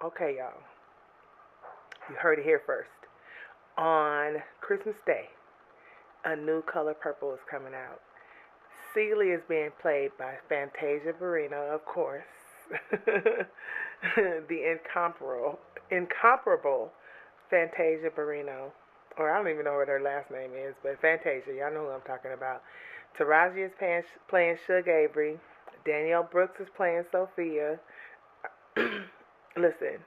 Okay, y'all. You heard it here first. On Christmas Day, a new color purple is coming out. Sealy is being played by Fantasia Barrino, of course. The incomparable Fantasia Barrino. Or I don't even know what her last name is, but Fantasia, y'all know who I'm talking about. Taraji is playing Suge Avery. Danielle Brooks is playing Sophia. Listen,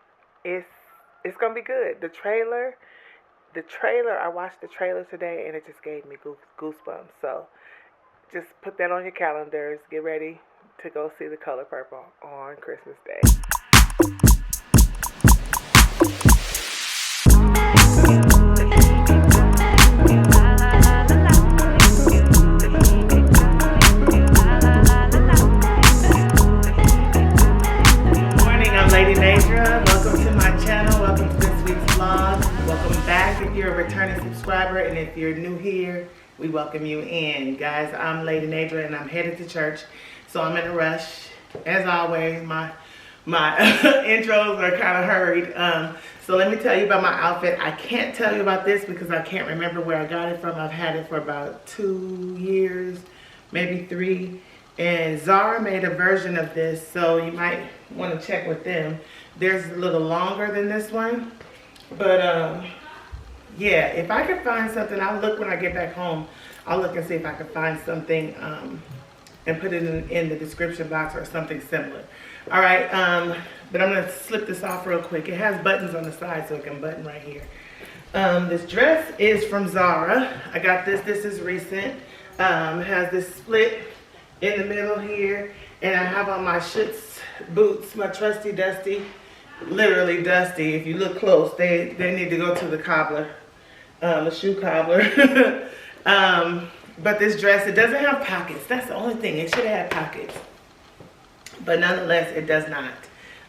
it's gonna be good. The trailer. I watched the trailer today, and it just gave me goosebumps. So, just put that on your calendars. Get ready to go see the color purple on Christmas Day. Welcome to my channel. Welcome to this week's vlog. Welcome back if you're a returning subscriber, and if you're new here, we welcome you in. Guys, I'm Lady Nadra and I'm headed to church, so I'm in a rush. As always, my intros are kind of hurried. So let me tell you about my outfit. I can't tell you about this because I can't remember where I got it from. I've had it for about 2 years, maybe 3. And Zara made a version of this, so you might want to check with them. There's a little longer than this one, but yeah, if I can find something, I'll look when I get back home. I'll look and see if I can find something and put it in the description box or something similar. All right, but I'm gonna slip this off real quick. It has buttons on the side, so it can button right here. This dress is from Zara. I got this. This is recent. It has this split in the middle here, and I have on my Schutz boots, my trusty dusty, literally dusty. If you look close, they need to go to the cobbler, the shoe cobbler. But this dress, it doesn't have pockets. That's the only thing. It should have had pockets, but nonetheless, it does not.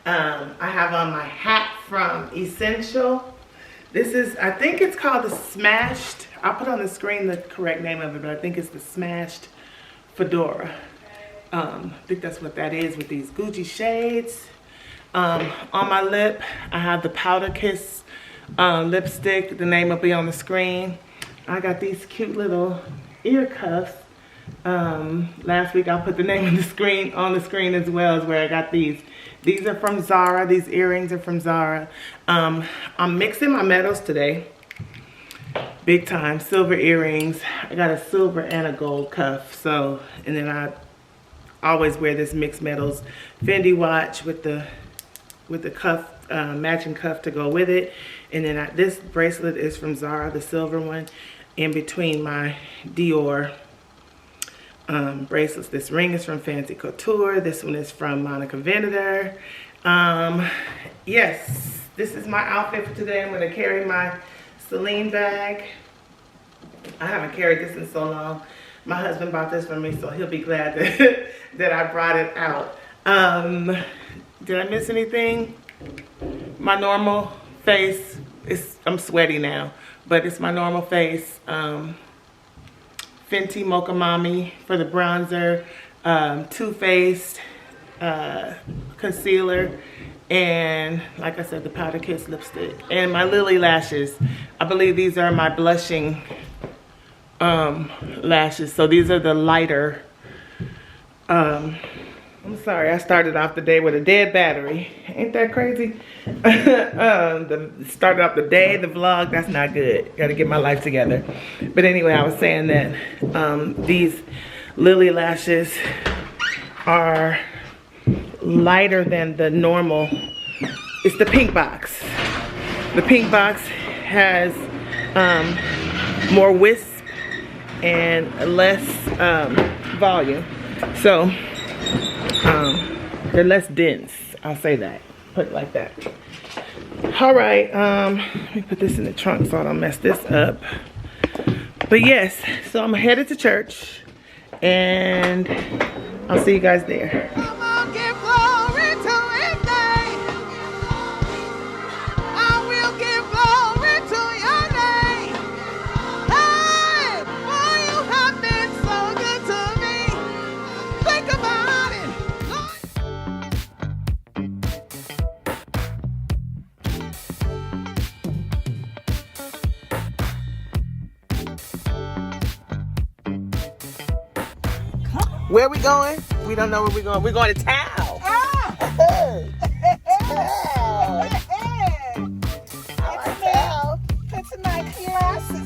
I have on my hat from Esenshe. This is, I think it's called the Smashed. I'll put on the screen the correct name of it, but I think it's the Smashed Fedora. I think that's what that is with these Gucci shades. On my lip, I have the Powder Kiss lipstick. The name will be on the screen. I got these cute little ear cuffs. Last week I put the name on the screen as well as where I got these. These are from Zara. These earrings are from Zara. I'm mixing my metals today. Big time. Silver earrings. I got a silver and a gold cuff. So, and then I always wear this mixed metals Fendi watch with the cuff, matching cuff to go with it. And then this bracelet is from Zara, the silver one, in between my Dior bracelets. This ring is from Fancy Couture. This one is from Monica Venator. Yes, this is my outfit for today. I'm going to carry my Celine bag. I haven't carried this in so long. My husband bought this for me, so he'll be glad that I brought it out. Did I miss anything? My normal face I'm sweaty now, but it's my normal face. Fenty Mocha Mommy for the bronzer, Too Faced concealer, and like I said, the Powder Kiss lipstick, and my Lily lashes. I believe these are my blushing lashes. So these are the lighter. I'm sorry, I started off the day with a dead battery. Ain't that crazy? Started off the day, the vlog, that's not good. Gotta get my life together. But anyway, I was saying that these Lily lashes are lighter than the normal. It's the pink box. The pink box has more wisp and less volume. So they're less dense, I'll say that. Put it like that. All right, let me put this in the trunk so I don't mess this up. But yes, so I'm headed to church, and I'll see you guys there. Where we going? We don't know where we're going. We're going to Tao. Tao. I like Tao. Put some nice glasses on.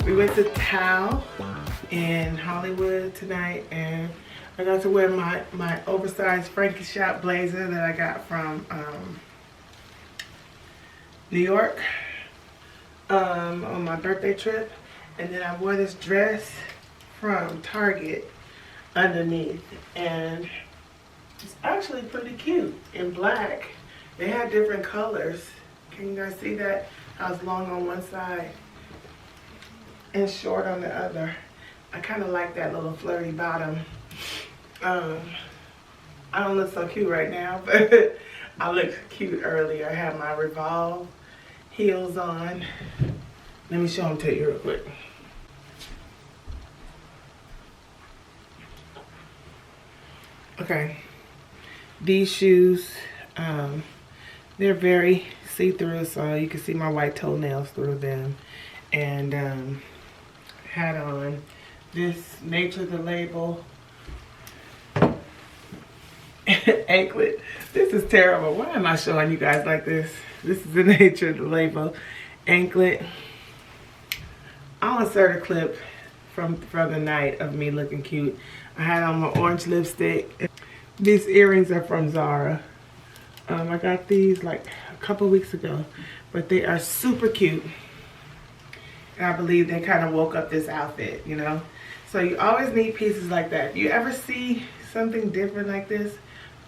We went to Tao in Hollywood tonight, and I got to wear my oversized Frankie shop blazer that I got from New York on my birthday trip. And then I wore this dress from Target underneath, and it's actually pretty cute in black. They had different colors. Can you guys see that? How it's long on one side and short on the other. I kind of like that little flirty bottom. I don't look so cute right now, but I looked cute earlier. I had my Revolve heels on. Let me show them to you real quick. Okay, these shoes, they're very see-through, so you can see my white toenails through them. And had on this Nature the Label anklet. This is terrible. Why am I showing you guys like this? This is the Nature the Label anklet. I'll insert a clip from the night of me looking cute. I had on my orange lipstick. These earrings are from Zara. I got these like a couple weeks ago, but they are super cute. I believe they kind of woke up this outfit, you know. So you always need pieces like that. If you ever see something different like this,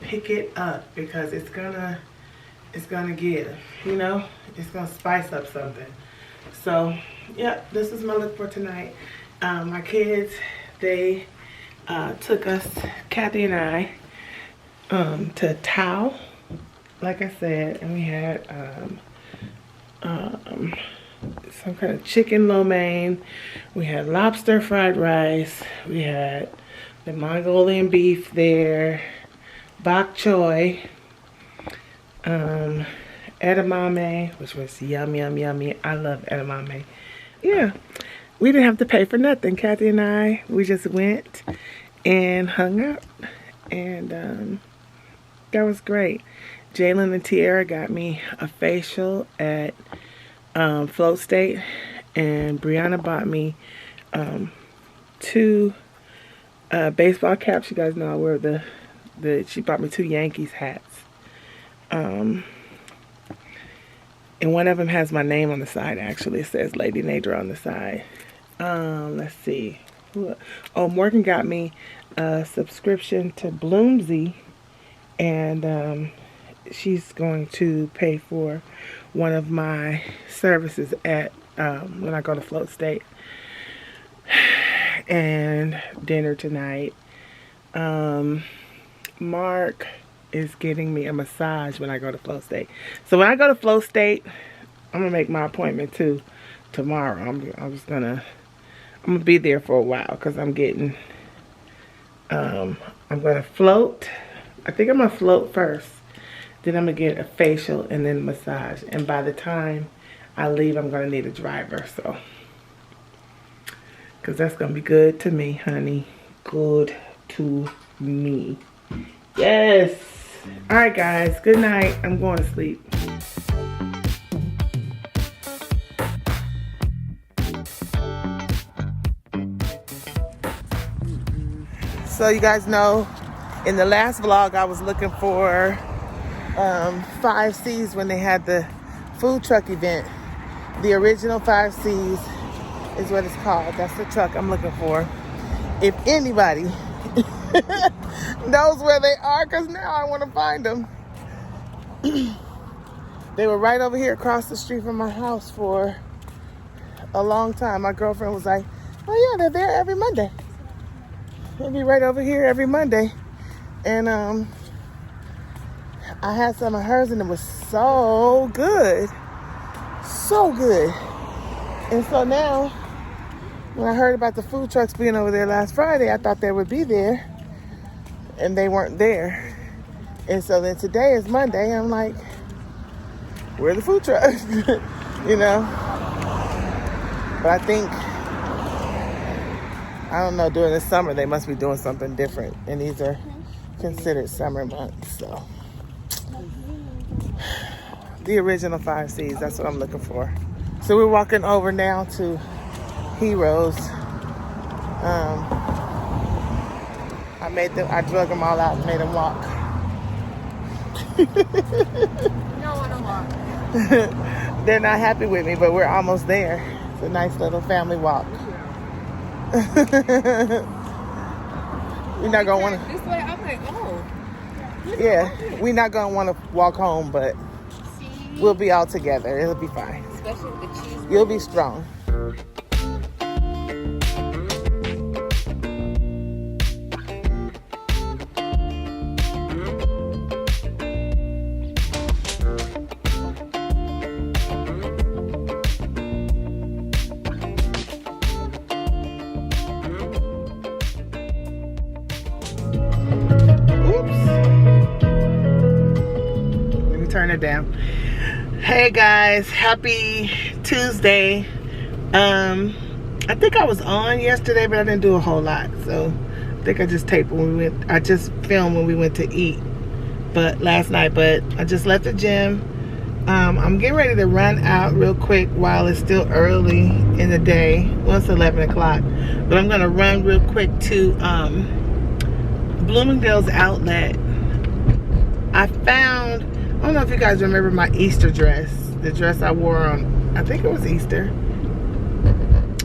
pick it up, because it's gonna give, you know. It's gonna spice up something. So yeah, this is my look for tonight. My kids, they took us, Kathy and I, to Tao, like I said, and we had some kind of chicken lo mein. We had lobster fried rice. We had the Mongolian beef there, bok choy, edamame, which was yum, yum, yummy. I love edamame. Yeah, we didn't have to pay for nothing. Kathy and I, we just went and hung out, and that was great. Jalen and Tiara got me a facial at Float State, and Brianna bought me 2 baseball caps. You guys know I wear she bought me 2 Yankees hats, and one of them has my name on the side. Actually, it says Lady Nadra on the side. Let's see. Oh, Morgan got me a subscription to Bloomsy, and she's going to pay for one of my services at when I go to Float State, and dinner tonight. Mark is getting me a massage when I go to Float State. So when I go to Float State, I'm gonna make my appointment too tomorrow. I'm gonna be there for a while, because I'm getting I'm gonna float. I think I'm gonna float first. Then I'm gonna get a facial and then a massage. And by the time I leave, I'm gonna need a driver. So Because that's going to be good to me, honey. Good to me. Yes. All right, guys. Good night. I'm going to sleep. So you guys know, in the last vlog, I was looking for 5Cs when they had the food truck event. The original 5Cs is what it's called. That's the truck I'm looking for. If anybody knows where they are, because now I want to find them. They were right over here across the street from my house for a long time. My girlfriend was like, oh yeah, they're there every Monday. They'll be right over here every Monday. And I had some of hers and it was so good. So good. And so now, when I heard about the food trucks being over there last Friday, I thought they would be there. And they weren't there. And so then today is Monday. And I'm like, where are the food trucks? You know? But I think, I don't know, during the summer, they must be doing something different. And these are considered summer months, so. The original 5Cs, that's what I'm looking for. So we're walking over now to Heroes. I drug them all out and made them walk. You don't want to walk. They're not happy with me, but we're almost there. It's a nice little family walk. We're not gonna want to. This way, I'm like, oh. Yeah, we're not gonna want to walk home, but we'll be all together. It'll be fine. Especially with the cheese. You'll be strong. Turn it down. Hey guys, happy Tuesday. I think I was on yesterday, but I didn't do a whole lot. So I think I just taped when we went. I just filmed when we went to eat, but last night. But I just left the gym. I'm getting ready to run out real quick while it's still early in the day. Well, it's 11 o'clock, but I'm gonna run real quick to Bloomingdales outlet. I found. I don't know if you guys remember my Easter dress. The dress I wore on, I think it was Easter.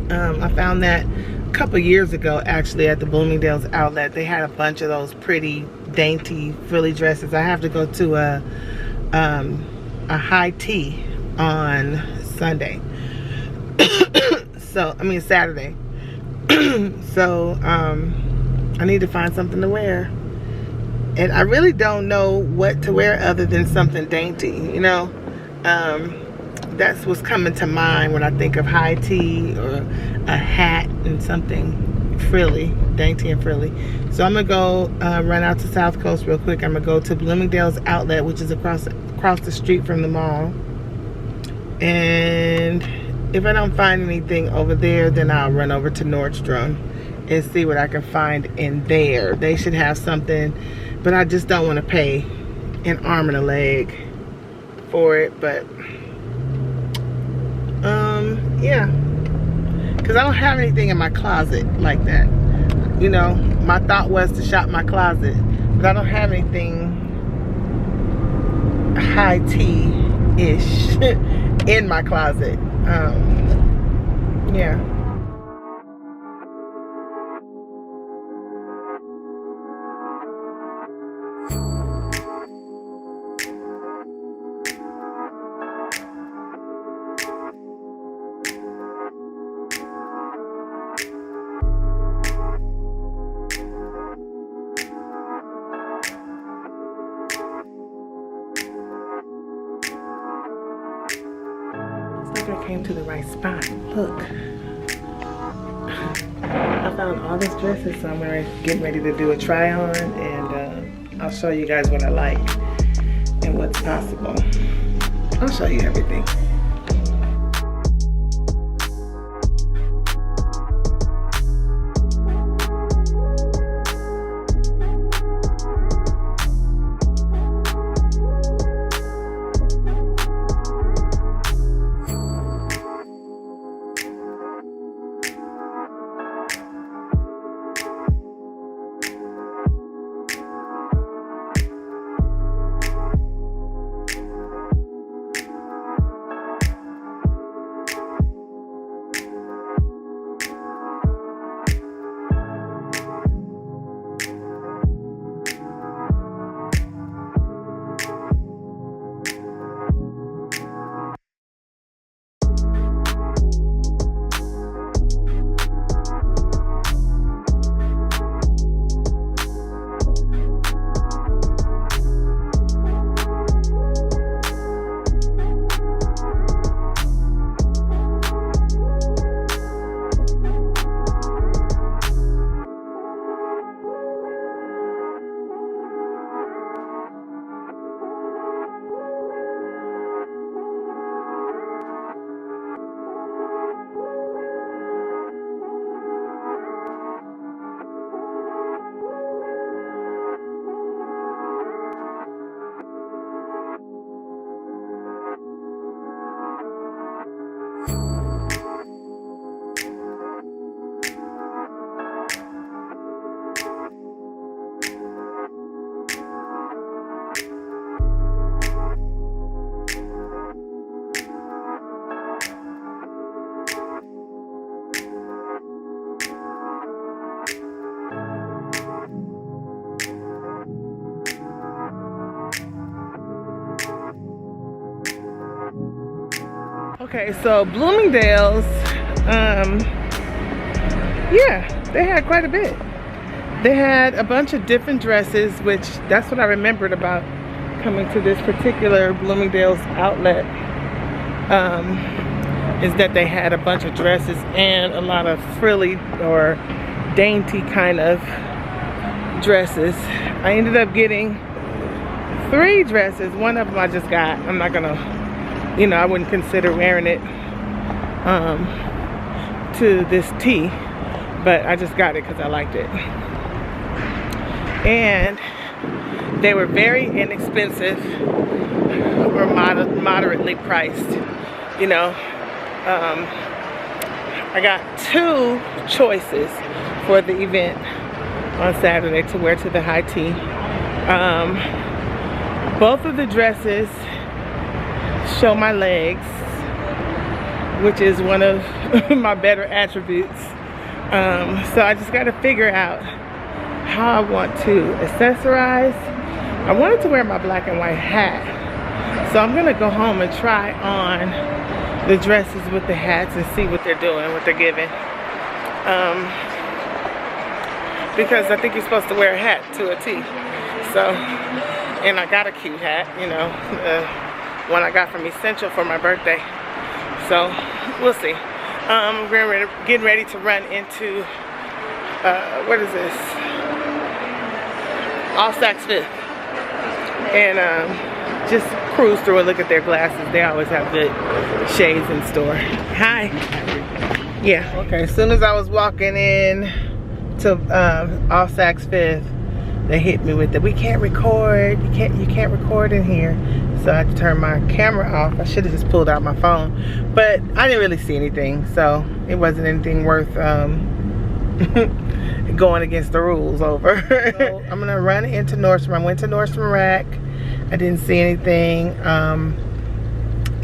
I found that a couple years ago, actually, at the Bloomingdales outlet. They had a bunch of those pretty, dainty, frilly dresses. I have to go to a high tea on Sunday. Saturday. So, I need to find something to wear. And I really don't know what to wear other than something dainty, you know. That's what's coming to mind when I think of high tea or a hat and something frilly, dainty and frilly. So I'm gonna go run out to South Coast real quick. I'm gonna go to Bloomingdale's outlet, which is across the street from the mall. And if I don't find anything over there, then I'll run over to Nordstrom and see what I can find in there. They should have something. But I just don't want to pay an arm and a leg for it. But, yeah. Because I don't have anything in my closet like that. You know, my thought was to shop my closet. But I don't have anything high tea-ish in my closet. Yeah. I came to the right spot. Look. I found all these dresses, so I'm getting ready to do a try on, and I'll show you guys what I like and what's possible. I'll show you everything. Okay, so Bloomingdales, yeah, they had quite a bit. They had a bunch of different dresses, which that's what I remembered about coming to this particular Bloomingdales outlet, is that they had a bunch of dresses and a lot of frilly or dainty kind of dresses. I ended up getting 3 dresses. One of them I just got. I'm not gonna, you know, I wouldn't consider wearing it to this tea, but I just got it because I liked it. And they were very inexpensive or moderately priced, you know. I got 2 choices for the event on Saturday to wear to the high tea. Both of the dresses show my legs, which is one of my better attributes. So I just got to figure out how I want to accessorize. I wanted to wear my black and white hat, so I'm gonna go home and try on the dresses with the hats and see what they're doing, what they're giving. Because I think you're supposed to wear a hat to a tee. So, and I got a cute hat, you know, one I got from Essense for my birthday. So we'll see. I'm getting ready to run into what is this? All Saks Fifth, and just cruise through and look at their glasses. They always have good shades in store. Hi. Yeah. Okay. As soon as I was walking in to All Saks Fifth, they hit me with the "we can't record. You can't record in here." So I had to turn my camera off. I should have just pulled out my phone, but I didn't really see anything, so it wasn't anything worth going against the rules over. So I'm gonna run into Nordstrom. I went to Nordstrom Rack. I didn't see anything.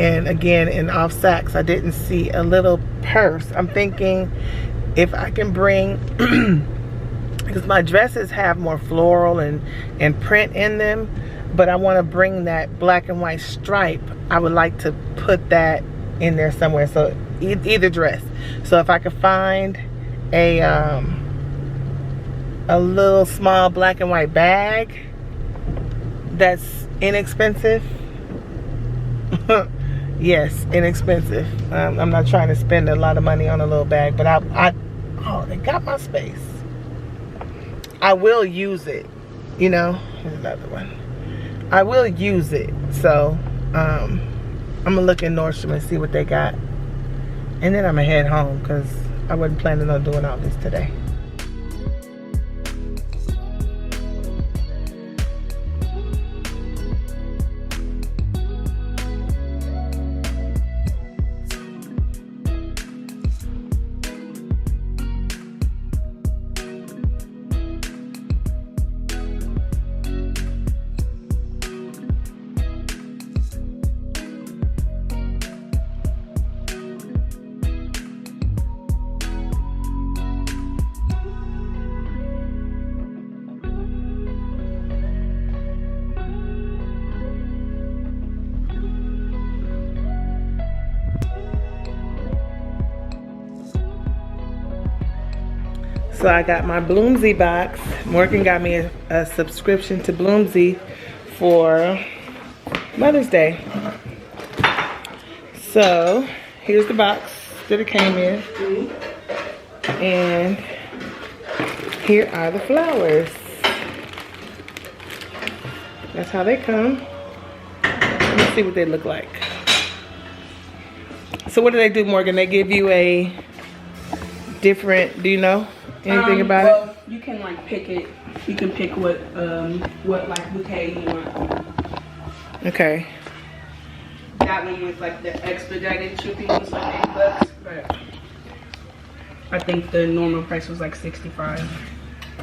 And again, in Off Saks, I didn't see a little purse. I'm thinking if I can bring, because my dresses have more floral and print in them, but I want to bring that black and white stripe. I would like to put that in there somewhere. So either dress. So if I could find a little small black and white bag that's inexpensive. Yes, inexpensive. I'm not trying to spend a lot of money on a little bag, but oh, they got my space. I will use it, you know. Here's another one. I will use it. So I'm gonna look in Nordstrom and see what they got, and then I'm gonna head home because I wasn't planning on doing all this today. So I got my Bloomsy box. Morgan got me a subscription to Bloomsy for Mother's Day. So here's the box that it came in. And here are the flowers. That's how they come. Let me see what they look like. So what do they do, Morgan? They give you a different, do you know anything about it? Well, you can like pick it. You can pick what like bouquet you want. Okay. That one was like the expedited shipping was like $8, but I think the normal price was like $65.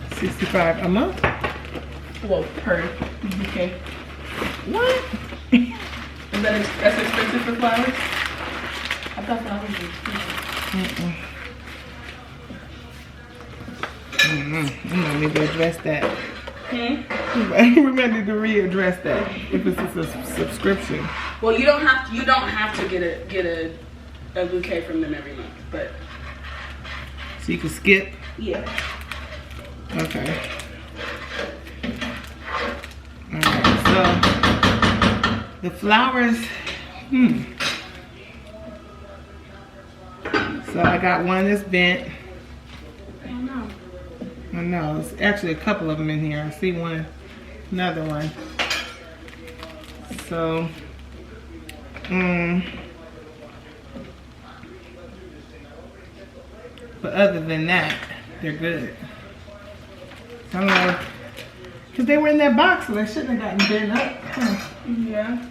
$65 a month? Well, per bouquet. What? That's expensive for flowers? I thought flowers were expensive. We might need to address that. We might need to readdress that if it's a subscription. Well, you don't have to get a bouquet from them every month, but So you can skip? yeah. Okay. Alright, so the flowers, So I got one that's bent. I know, it's actually a couple of them in here. I see one, another one. So, but other than that, they're good. I don't know, because they were in that box, so they shouldn't have gotten bent up. Huh. Yeah.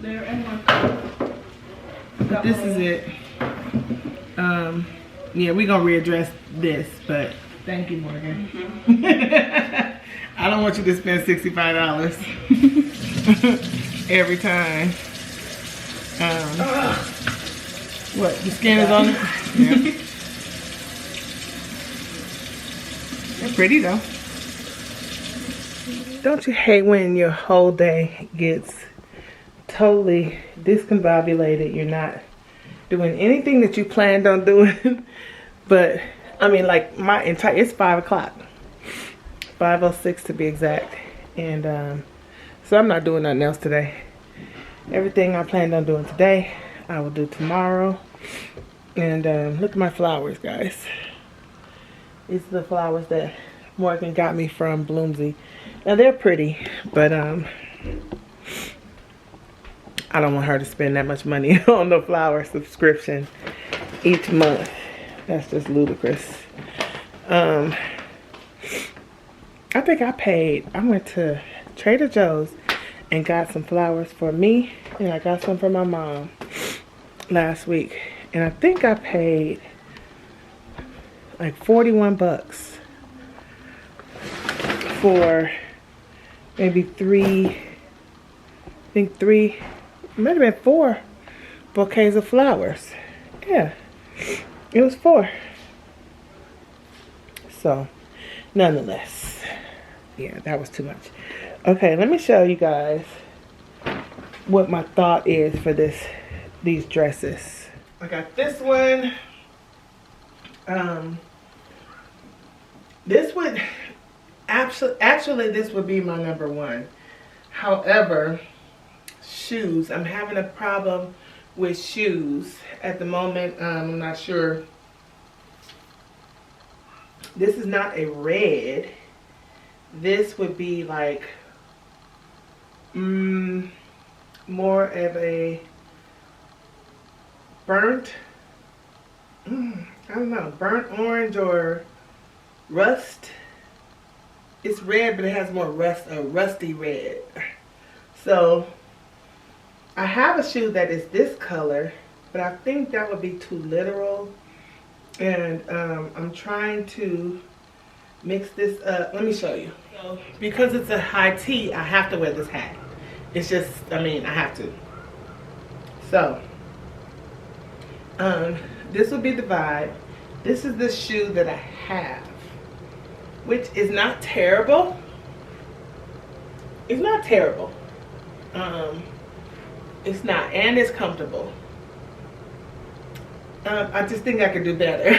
They're in one. But this is it. Yeah, we're gonna readdress this, but thank you, Morgan. I don't want you to spend $65 every time. What, the skin is on it? Yeah. They're pretty though. Don't you hate when your whole day gets totally discombobulated? You're not doing anything that you planned on doing. But I mean, like my entire, it's 5 o'clock, 5:06 to be exact, and so I'm not doing nothing else today. Everything I planned on doing today, I will do tomorrow. And look at my flowers, guys. These are the flowers that Morgan got me from Bloomsy. Now they're pretty, but I don't want her to spend that much money on the flower subscription each month. That's just ludicrous. I think I went to Trader Joe's and got some flowers for me, and I got some for my mom last week. And I think I paid like 41 bucks for maybe three, might have been 4 bouquets of flowers. Yeah, it was 4. So, nonetheless, yeah, that was too much. Okay, let me show you guys what my thought is for these dresses. I got this one. This would actually this would be my number 1. However, shoes, I'm having a problem with shoes at the moment. I'm not sure. This is not a red. This would be like more of a burnt, I don't know, burnt orange or rust. It's red, but it has more rusty red. So I have a shoe that is this color, but I think that would be too literal. And I'm trying to mix this up. Let me show you. So, because it's a high T, I have to wear this hat. It's just, I mean, I have to. So, this will be the vibe. This is the shoe that I have, which is not terrible. It's not terrible. It's not, and it's comfortable. I just think I could do better.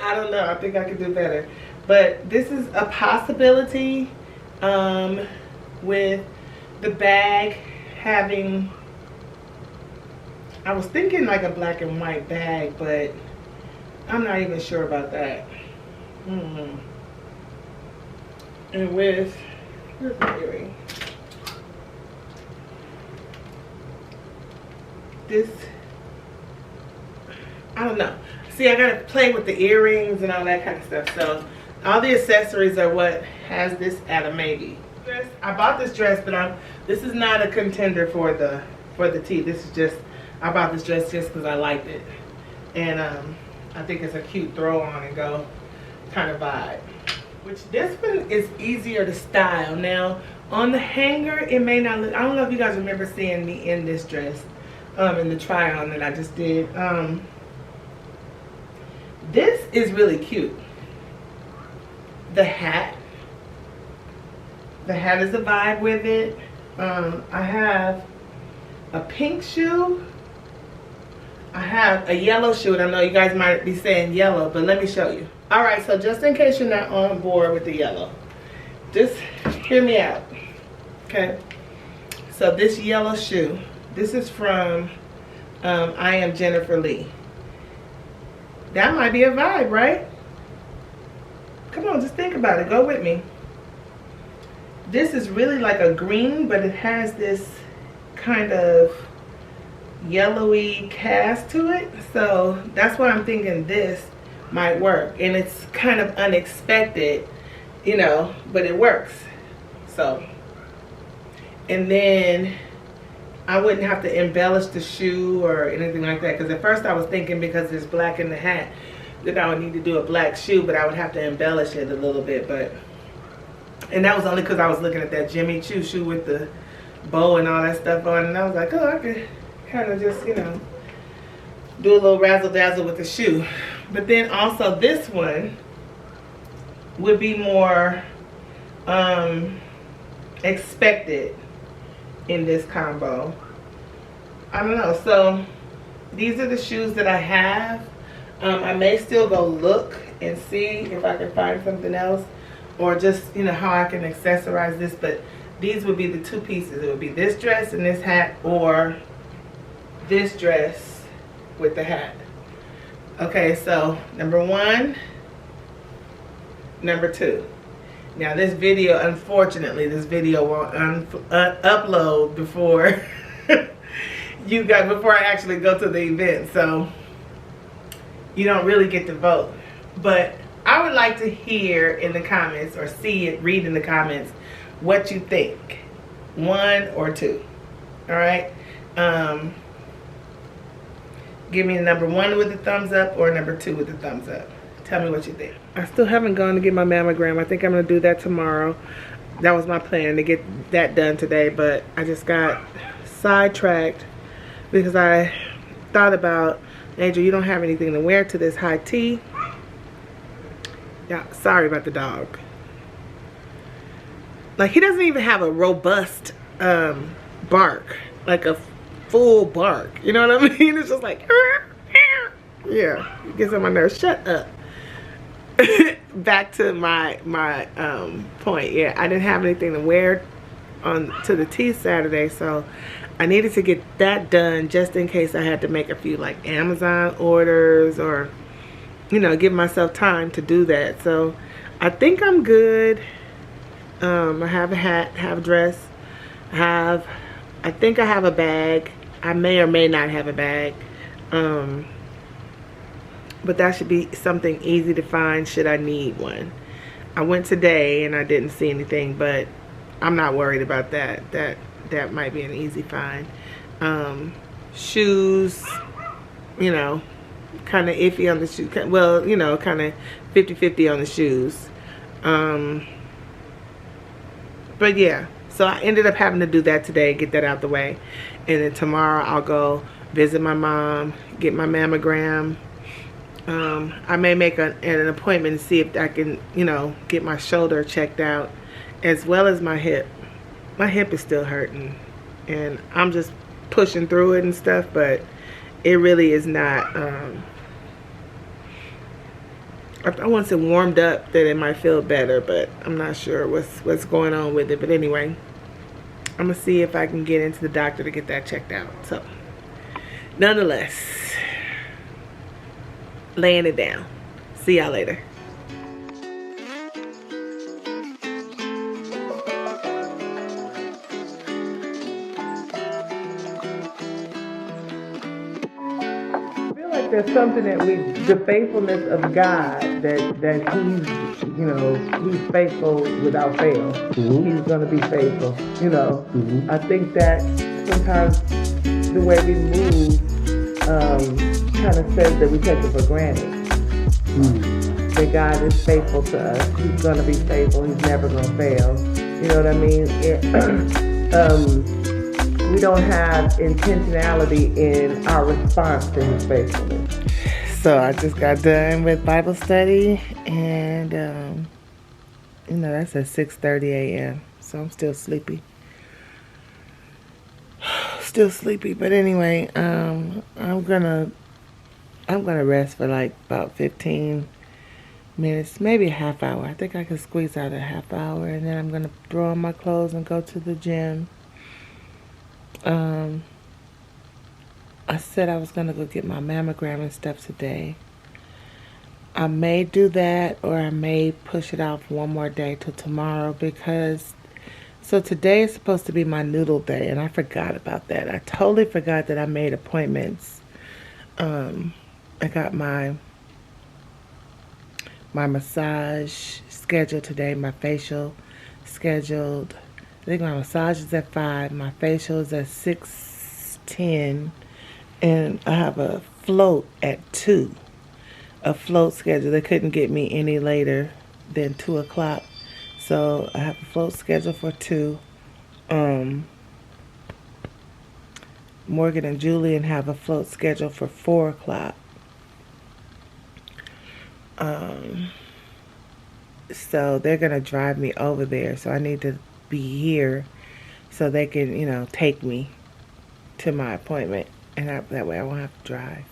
I don't know. I think I could do better. But this is a possibility with the bag having, I was thinking like a black and white bag, but I'm not even sure about that. And with, where's my earring? This, I don't know. See, I gotta play with the earrings and all that kind of stuff. So all the accessories are what has this at a maybe. I bought this dress, but this is not a contender for the tee. This is just, I bought this dress just because I liked it, and I think it's a cute throw on and go kind of vibe. Which this one is easier to style. Now on the hanger, it may not look. I don't know if you guys remember seeing me in this dress, in the try on that I just did. This is really cute. The hat is a vibe with it. I have a pink shoe. I have a yellow shoe, and I know you guys might be saying yellow, but let me show you. All right, so just in case you're not on board with the yellow, just hear me out, okay? So this yellow shoe, this is from I Am Jennifer Lee. That might be a vibe, right? Come on, just think about it. Go with me. This is really like a green, but it has this kind of yellowy cast to it. So that's why I'm thinking this might work. And it's kind of unexpected, you know, but it works. So, and then I wouldn't have to embellish the shoe or anything like that, because at first I was thinking because there's black in the hat that I would need to do a black shoe, but I would have to embellish it a little bit. But, and that was only because I was looking at that Jimmy Choo shoe with the bow and all that stuff on, and I was like, oh, I could kind of just, you know, do a little razzle dazzle with the shoe. But then also this one would be more expected in this combo. I don't know. So these are the shoes that I have. I may still go look and see if I can find something else, or just, you know, how I can accessorize this. But these would be the two pieces. It would be this dress and this hat, or this dress with the hat. Okay, so number one, number two. Now this video, unfortunately, this video won't upload before before I actually go to the event, so you don't really get to vote. But I would like to hear in the comments, or read in the comments, what you think, one or two. All right, give me number one with the thumbs up or number two with the thumbs up. Tell me what you think. I still haven't gone to get my mammogram. I think I'm gonna do that tomorrow. That was my plan, to get that done today, but I just got sidetracked because I thought about, Angel, you don't have anything to wear to this high tea. Yeah, sorry about the dog. Like, he doesn't even have a robust bark, like a full bark. You know what I mean? It's just like, yeah, it gets on my nerves. Shut up. Back to my point. Yeah, I didn't have anything to wear to the tea Saturday, so I needed to get that done just in case I had to make a few like Amazon orders, or, you know, give myself time to do that. So I think I'm good. I have a hat, have a dress, I think I have a bag. I may or may not have a bag. But that should be something easy to find should I need one. I went today and I didn't see anything, but I'm not worried about that. That might be an easy find. Shoes, you know, kind of iffy on the shoes. Well, you know, kind of 50-50 on the shoes. But yeah, so I ended up having to do that today, get that out the way. And then tomorrow I'll go visit my mom, get my mammogram. I may make an appointment and see if I can, you know, get my shoulder checked out, as well as my hip. My hip is still hurting, and I'm just pushing through it and stuff, but it really is not, I want to say warmed up, that it might feel better, but I'm not sure what's going on with it. But anyway, I'm gonna see if I can get into the doctor to get that checked out. So nonetheless, laying it down. See y'all later. I feel like there's something that the faithfulness of God, that he's, you know, he's faithful without fail. Mm-hmm. He's gonna be faithful, you know. Mm-hmm. I think that sometimes the way we move kind of says that we take it for granted. Mm. That God is faithful to us. He's going to be faithful. He's never going to fail. You know what I mean? We don't have intentionality in our response to his faithfulness. So I just got done with Bible study, and you know, that's at 6:30 a.m. So I'm still sleepy. Still sleepy, but anyway, I'm gonna I'm going to rest for like about 15 minutes, maybe a half hour. I think I can squeeze out a half hour, and then I'm going to throw on my clothes and go to the gym. I said I was going to go get my mammogram and stuff today. I may do that, or I may push it off one more day till tomorrow, because so today is supposed to be my noodle day, and I forgot about that. I totally forgot that I made appointments. I got my massage scheduled today, my facial scheduled. I think my massage is at 5, my facial is at 6:10, and I have a float at 2. A float schedule. They couldn't get me any later than 2 o'clock. So I have a float schedule for 2. Morgan and Julian have a float schedule for 4 o'clock. So they're going to drive me over there. So I need to be here so they can, you know, take me to my appointment. And that way I won't have to drive.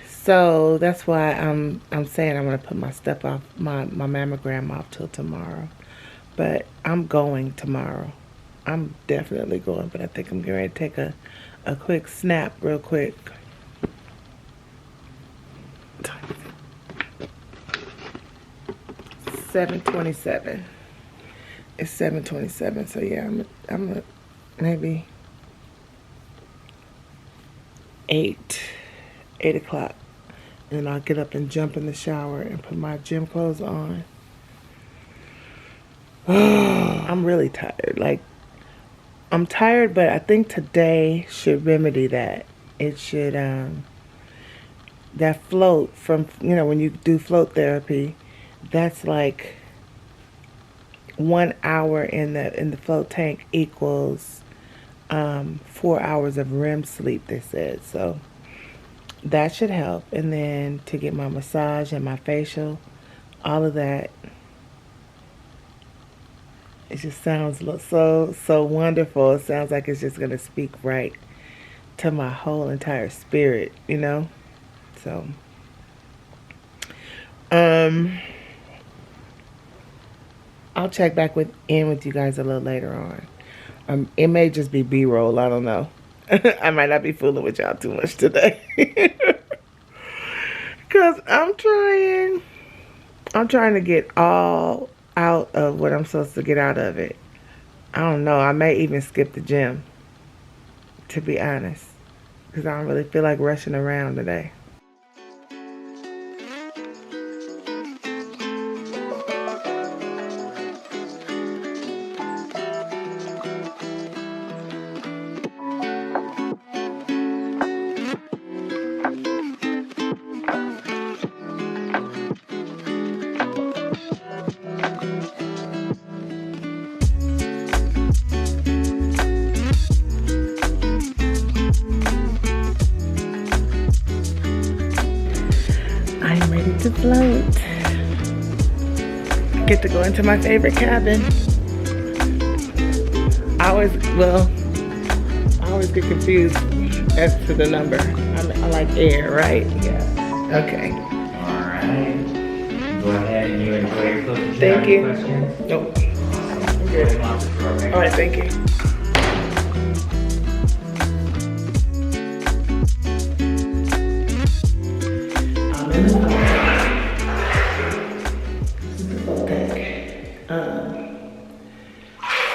So that's why I'm saying I'm going to put my stuff off, my mammogram off till tomorrow. But I'm going tomorrow. I'm definitely going, but I think I'm going to take a quick snap real quick. 7:27. It's 7:27, so yeah, I'm maybe 8 o'clock. And I'll get up and jump in the shower and put my gym clothes on. I'm really tired. Like, I'm tired, but I think today should remedy that. It should, that float from, you know, when you do float therapy, that's like 1 hour in the float tank equals 4 hours of REM sleep, they said. So that should help. And then to get my massage and my facial, all of that, it just sounds so wonderful. It sounds like it's just going to speak right to my whole entire spirit, you know? So I'll check back in with you guys a little later on. It may just be B-roll, I don't know. I might not be fooling with y'all too much today. Because I'm trying to get all out of what I'm supposed to get out of it. I don't know. I may even skip the gym, to be honest. Because I don't really feel like rushing around today. I'm ready to float. Get to go into my favorite cabin. I always get confused as to the number. I like air, right? Yeah. Okay. All right. Go ahead and you enjoy your clothes. Thank you. Questions? Nope. I'm good. All right, thank you. I'm in the float tank. So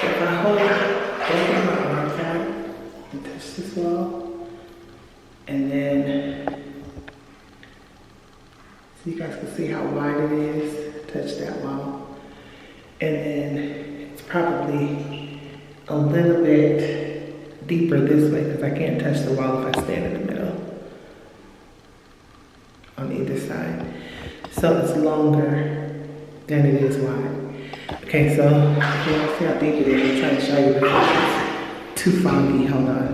if I hold both of my arms out and touch this wall, and then so you guys can see how wide it is, touch that wall, and then it's probably a little bit deeper this way because I can't touch the wall if I stand in the middle on either side. So it's longer than it is wide. Okay, so you see how deep it is. I'm trying to show you because it's too foggy. Hold on.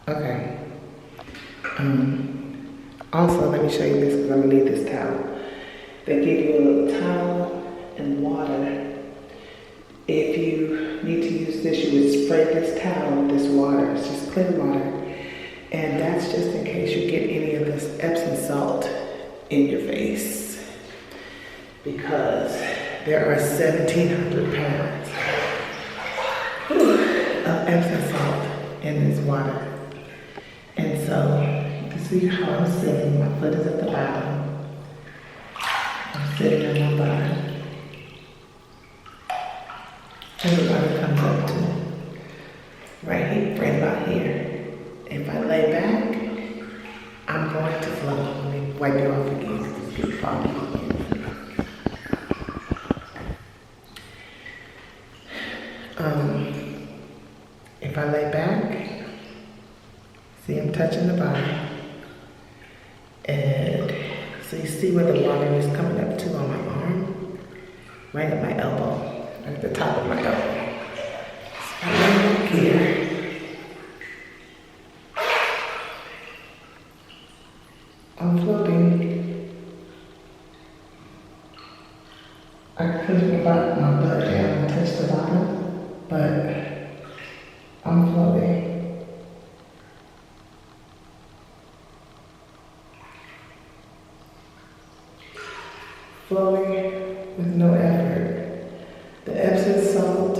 Okay. Also, let me show you this because I'm gonna need this towel. They give you a little towel and water if you need to use this that you would spray this towel with this water. It's just clear water. And that's just in case you get any of this Epsom salt in your face. Because there are 1,700 pounds of Epsom salt in this water. And so, you can see how I'm sitting. My foot is at the bottom. I'm sitting on my bottom. And the water comes up to right here, right about here. If I lay back, I'm going to float. Let me wipe it off again because it's getting foggy. If I lay back, see I'm touching the bottom. And so you see where the water is coming up to on my arm? Right at my elbow, right at the top of my elbow. So I lay back here. I'm floating. I put my butt down and touch the bottom, but I'm floating. Floating with no effort. The Epsom salt,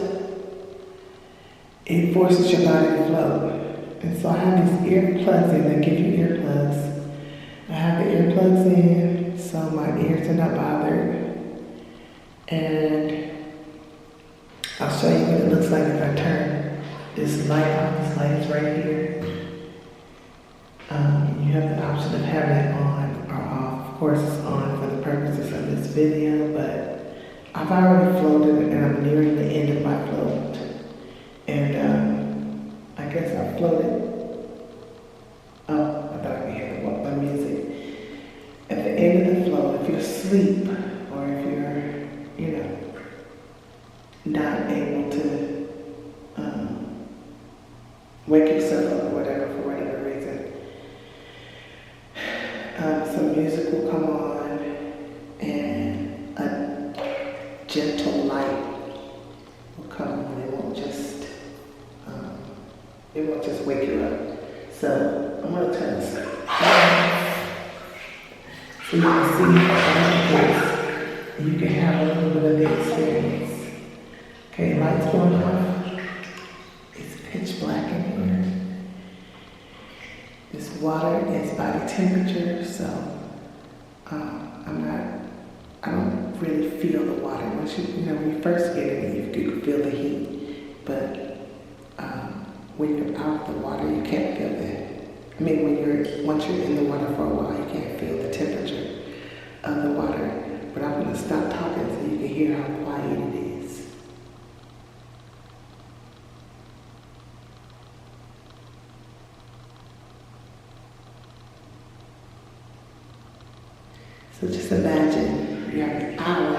it forces your body to float. And so I have these earplugs in, they give you earplugs. I have the earplugs in, so my ears are not bothered. And I'll show you what it looks like if I turn this light off. This light is right here. You have the option of having it on or off. Of course, it's on for the purposes of this video, but I've already floated and I'm nearing the end of my float. And I guess I floated. Oh, I thought I could hear the music. At the end of the float, if you're asleep or if you're, not able to wake yourself up or whatever, for whatever reason, some music will come on and a gentle light will come on. It won't just wake you up. So I'm going to turn this on. So you can see how you can have a little bit of the experience. Okay, lights going off. It's pitch black in here. This water is body temperature, so I don't really feel the water. Once when you first get in it, you can feel the heat, but when you're out of the water, you can't feel it. Once you're in the water for a while, you can't feel the temperature of the water. But I'm going to stop talking so you can hear how quiet it is. So just imagine you have an hour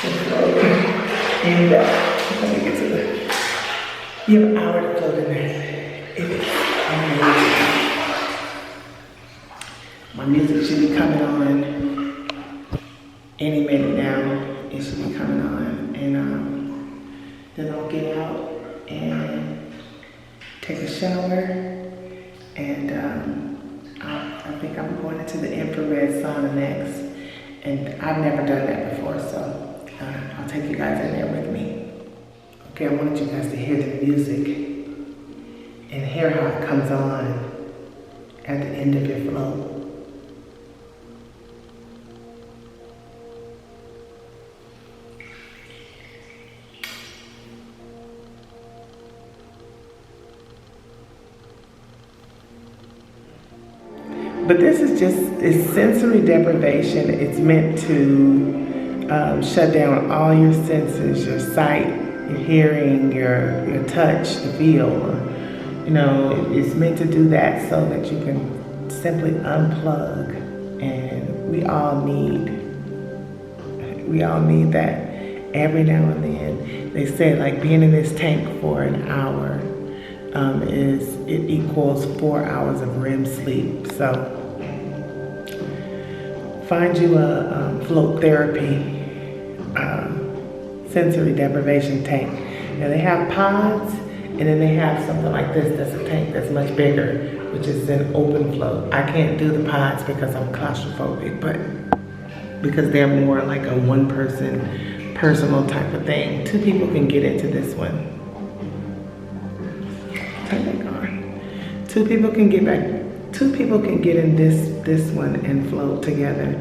to float in that. Let me get to the. You have an hour to float in there. It is amazing. My music should be coming on any minute now. It should be coming on. And then I'll get out and take a shower. And I think I'm going into the infrared sauna next. And I've never done that before, so I'll take you guys in there with me. Okay, I wanted you guys to hear the music and hear how it comes on at the end of your flow. But this is it's sensory deprivation. It's meant to shut down all your senses, your sight, your hearing, your touch, the feel. It's meant to do that so that you can simply unplug. And we all need that every now and then. They say like being in this tank for an hour it equals 4 hours of REM sleep. So find you a float therapy sensory deprivation tank. Now they have pods, and then they have something like this that's a tank that's much bigger, which is an open flow. I can't do the pods because I'm claustrophobic, but because they're more like a one person, personal type of thing. 2 people can get into this one. Turn that on. 2 people can get back. 2 people can get in this one and flow together.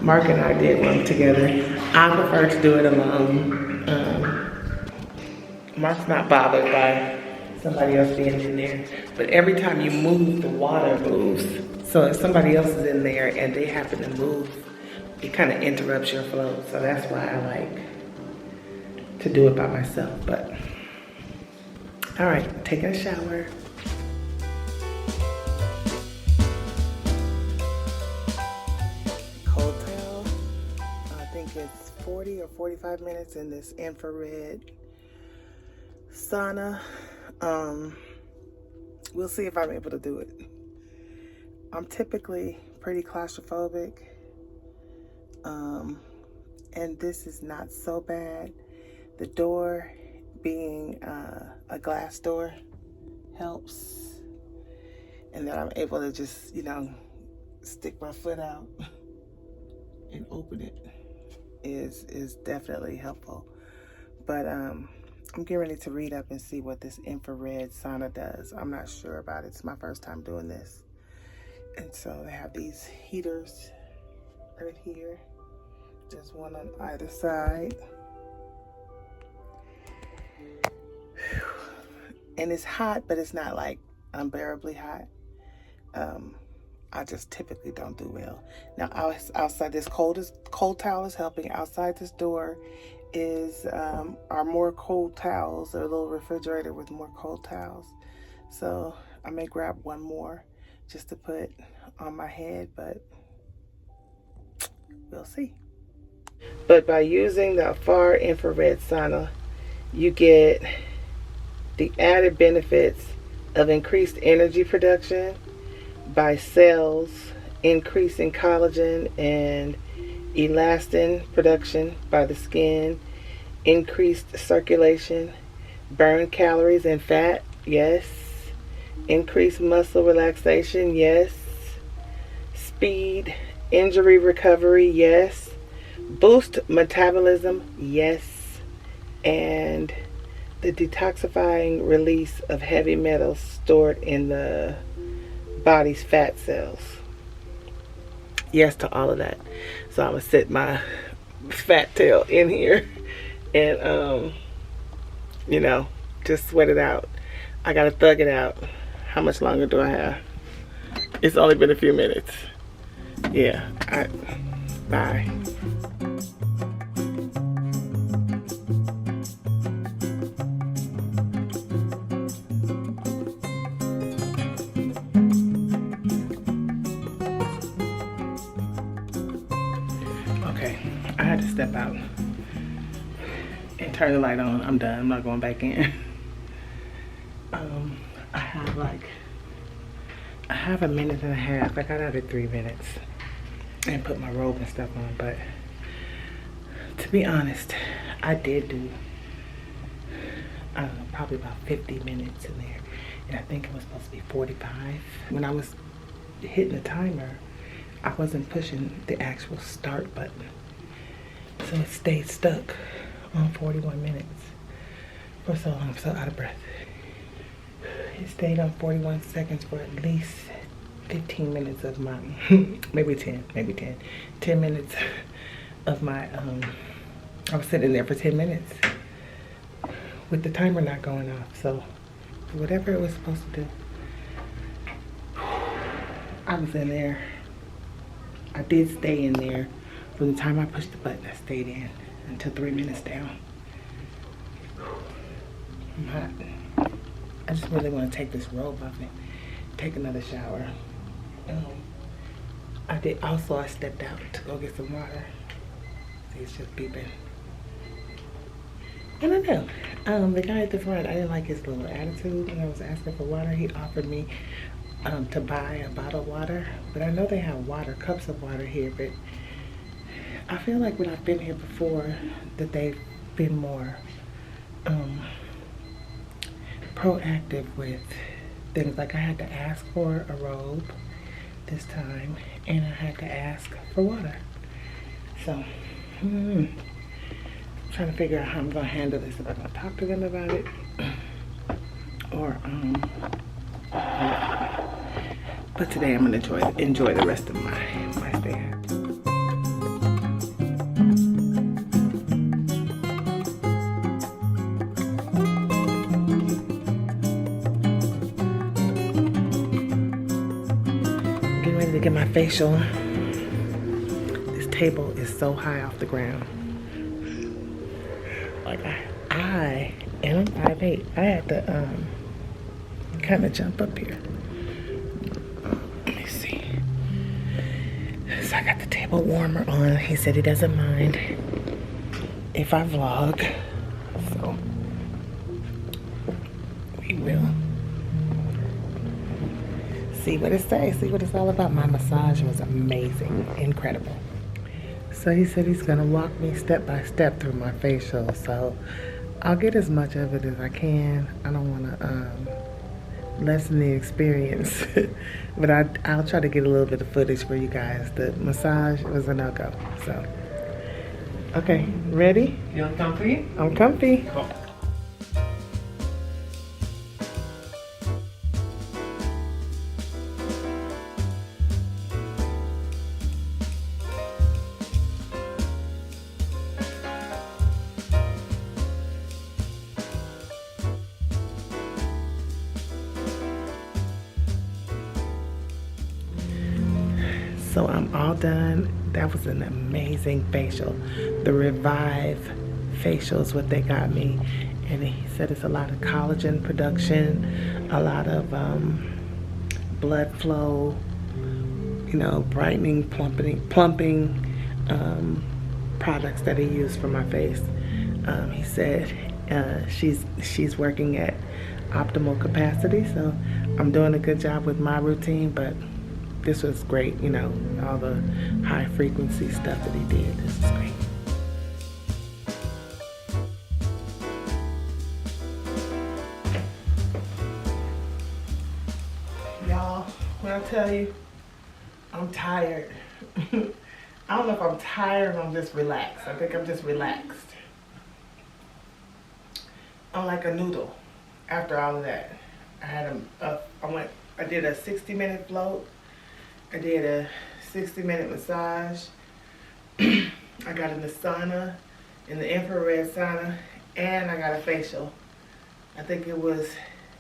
Mark and I did one together. I prefer to do it alone. Mark's not bothered by somebody else being in there, but every time you move, the water moves. So if somebody else is in there and they happen to move, it kind of interrupts your flow. So that's why I like to do it by myself. But all right, taking a shower. Cold towel. I think it's 40 or 45 minutes in this infrared sauna. We'll see if I'm able to do it. I'm typically pretty claustrophobic, and this is not so bad. The door being a glass door helps, and then I'm able to just, you know, stick my foot out and open it is definitely helpful. But I'm getting ready to read up and see what this infrared sauna does. I'm not sure about it. It's my first time doing this. And so they have these heaters right here. There's one on either side. And it's hot, but it's not like unbearably hot. I just typically don't do well. Now outside, this cold towel is helping. Outside this door are more cold towels, or a little refrigerator with more cold towels. So I may grab one more just to put on my head, but we'll see. But by using the far infrared sauna, you get the added benefits of increased energy production by cells, increasing collagen and elastin production by the skin, increased circulation, burn calories and fat, yes, increased muscle relaxation, yes, speed injury recovery, yes, boost metabolism, yes, and the detoxifying release of heavy metals stored in the body's fat cells. Yes to all of that. So I'm gonna sit my fat tail in here and you know, just sweat it out. I gotta thug it out. How much longer do I have? It's only been a few minutes. Yeah, bye. I had to step out and turn the light on. I'm done. I'm not going back in. I have a minute and a half. I got out at 3 minutes and put my robe and stuff on. But to be honest, I did do, I don't know, probably about 50 minutes in there. And I think it was supposed to be 45. When I was hitting the timer, I wasn't pushing the actual start button. So it stayed stuck on 41 minutes for so long. I'm so out of breath. It stayed on 41 seconds for at least 15 minutes of my, maybe 10 minutes of my, I was sitting there for 10 minutes with the timer not going off. So whatever it was supposed to do, I was in there. I did stay in there. From the time I pushed the button, I stayed in until 3 minutes down. I'm hot. I just really want to take this robe off and take another shower. I stepped out to go get some water. See, it's just beeping. I don't know. The guy at the front, I didn't like his little attitude when I was asking for water. He offered me to buy a bottle of water, but I know they have cups of water here, but I feel like when I've been here before that they've been more proactive with things. Like I had to ask for a robe this time, and I had to ask for water. So, trying to figure out how I'm gonna handle this. If I'm gonna talk to them about it, or but today I'm gonna enjoy the rest of my stay. Getting ready to get my facial. This table is so high off the ground. Like and I'm 5'8". I had to kind of jump up here. Let me see. So I got the table warmer on. He said he doesn't mind if I vlog. So we will see what it says, see what it's all about. My massage was amazing, incredible. So he said he's gonna walk me step by step through my facial. So I'll get as much of it as I can. I don't wanna lessen the experience, but I'll try to get a little bit of footage for you guys. The massage was a no-go. So, okay, ready? Feeling comfy? I'm comfy. Cool. So I'm all done. That was an amazing facial. The Revive facial is what they got me. And he said it's a lot of collagen production, a lot of blood flow, you know, brightening, plumping products that he used for my face. He said she's working at optimal capacity, so I'm doing a good job with my routine, but this was great, you know, all the high frequency stuff that he did. This is great. Y'all, when I tell you, I'm tired. I don't know if I'm tired or I'm just relaxed. I think I'm just relaxed. I'm like a noodle after all of that. I had I did a 60-minute float. I did a 60-minute massage. I got in the sauna, in the infrared sauna, and I got a facial. I think it was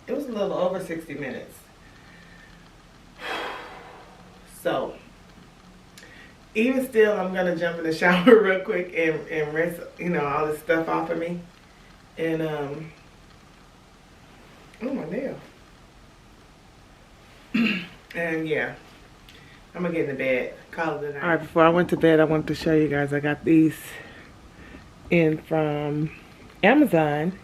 a little over 60 minutes. So, even still, I'm gonna jump in the shower real quick and rinse, you know, all this stuff off of me. And oh, my nail. And yeah. I'm gonna get in the bed, call it a night. All right, before I went to bed, I wanted to show you guys. I got these in from Amazon.